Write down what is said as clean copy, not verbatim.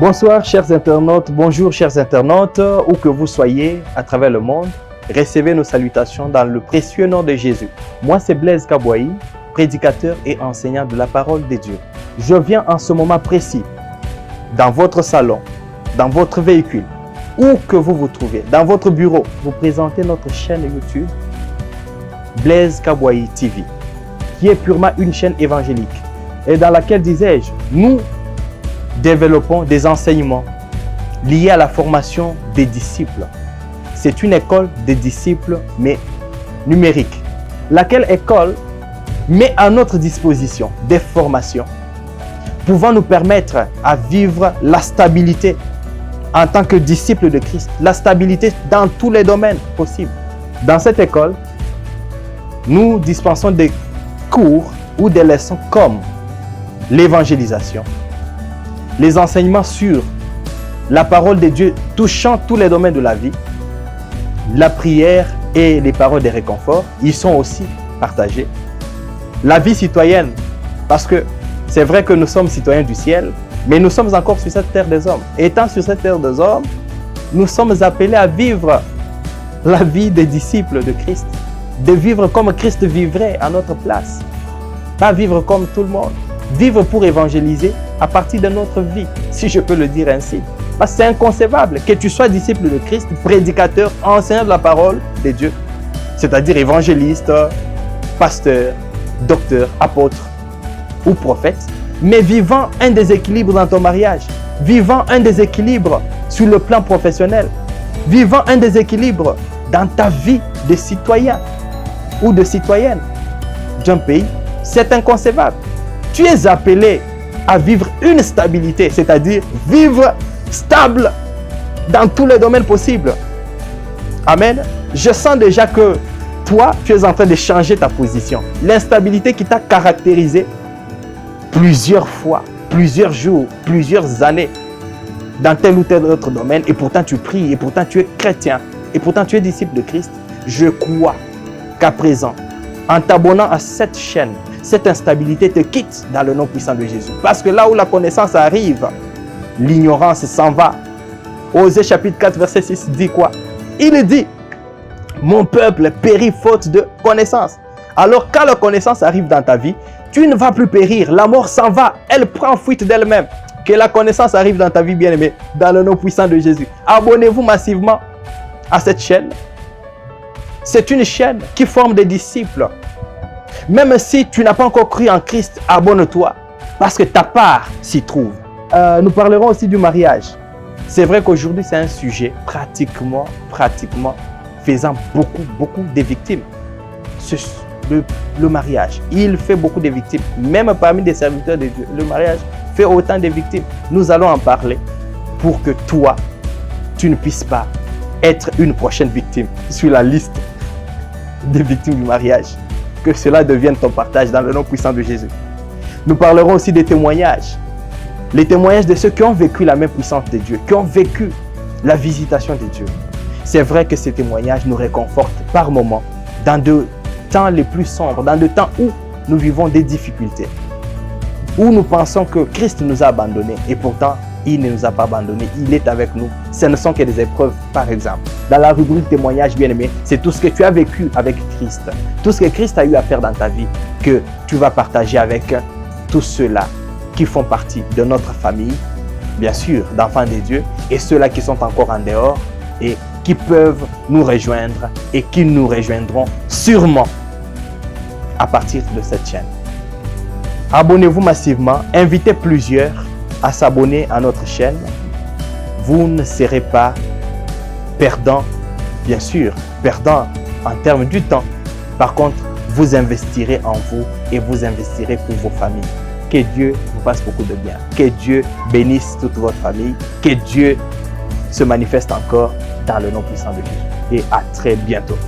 Bonsoir chers internautes, bonjour chers internautes, où que vous soyez à travers le monde, recevez nos salutations dans le précieux nom de Jésus. Moi c'est Blaise Kabouaï, prédicateur et enseignant de la parole de Dieu. Je viens en ce moment précis, dans votre salon, dans votre véhicule, où que vous vous trouvez, dans votre bureau, vous présenter notre chaîne YouTube Blaise Kabouaï TV, qui est purement une chaîne évangélique et dans laquelle, disais-je, nous développons des enseignements liés à la formation des disciples. C'est une école des disciples, mais numérique. Laquelle école met à notre disposition des formations pouvant nous permettre à vivre la stabilité en tant que disciples de Christ, la stabilité dans tous les domaines possibles. Dans cette école, nous dispensons des cours ou des leçons comme l'évangélisation, les enseignements sur la parole de Dieu touchant tous les domaines de la vie, la prière et les paroles de réconfort, ils sont aussi partagés. La vie citoyenne, parce que c'est vrai que nous sommes citoyens du ciel, mais nous sommes encore sur cette terre des hommes. Étant sur cette terre des hommes, nous sommes appelés à vivre la vie des disciples de Christ, de vivre comme Christ vivrait à notre place, pas vivre comme tout le monde. Vivre pour évangéliser à partir de notre vie, si je peux le dire ainsi. Parce que c'est inconcevable que tu sois disciple de Christ, prédicateur, enseignant de la parole de Dieu, c'est-à-dire évangéliste, pasteur, docteur, apôtre ou prophète, mais vivant un déséquilibre dans ton mariage, vivant un déséquilibre sur le plan professionnel, vivant un déséquilibre dans ta vie de citoyen ou de citoyenne d'un pays, c'est inconcevable. Tu es appelé à vivre une stabilité, c'est-à-dire vivre stable dans tous les domaines possibles. Amen. Je sens déjà que toi, tu es en train de changer ta position. L'instabilité qui t'a caractérisé plusieurs fois, plusieurs jours, plusieurs années dans tel ou tel autre domaine, et pourtant tu pries, et pourtant tu es chrétien, et pourtant tu es disciple de Christ. Je crois qu'à présent, en t'abonnant à cette chaîne, cette instabilité te quitte dans le nom puissant de Jésus. Parce que là où la connaissance arrive, l'ignorance s'en va. Osée chapitre 4 verset 6 dit quoi? Il dit, mon peuple périt faute de connaissance. Alors quand la connaissance arrive dans ta vie, tu ne vas plus périr. La mort s'en va. Elle prend fuite d'elle-même. Que la connaissance arrive dans ta vie, bien-aimée, dans le nom puissant de Jésus. Abonnez-vous massivement à cette chaîne. C'est une chaîne qui forme des disciples. Même si tu n'as pas encore cru en Christ, abonne-toi parce que ta part s'y trouve. Nous parlerons aussi du mariage. C'est vrai qu'aujourd'hui, c'est un sujet pratiquement faisant beaucoup de victimes. Le mariage, il fait beaucoup de victimes. Même parmi les serviteurs de Dieu, le mariage fait autant de victimes. Nous allons en parler pour que toi, tu ne puisses pas être une prochaine victime sur la liste des victimes du mariage. Que cela devienne ton partage dans le nom puissant de Jésus. Nous parlerons aussi des témoignages. Les témoignages de ceux qui ont vécu la même puissance de Dieu, qui ont vécu la visitation de Dieu. C'est vrai que ces témoignages nous réconfortent par moments dans de temps les plus sombres, dans de temps où nous vivons des difficultés, où nous pensons que Christ nous a abandonnés et pourtant il ne nous a pas abandonnés, il est avec nous. Ce ne sont que des épreuves, par exemple. Dans la rubrique témoignage, bien-aimé, c'est tout ce que tu as vécu avec Christ, tout ce que Christ a eu à faire dans ta vie, que tu vas partager avec tous ceux-là qui font partie de notre famille, bien sûr, d'enfants de Dieu, et ceux-là qui sont encore en dehors et qui peuvent nous rejoindre et qui nous rejoindront sûrement à partir de cette chaîne. Abonnez-vous massivement, invitez plusieurs à s'abonner à notre chaîne. Vous ne serez pas perdant, bien sûr, perdant en termes du temps. Par contre, vous investirez en vous et vous investirez pour vos familles. Que Dieu vous fasse beaucoup de bien. Que Dieu bénisse toute votre famille. Que Dieu se manifeste encore dans le nom puissant de Jésus. Et à très bientôt.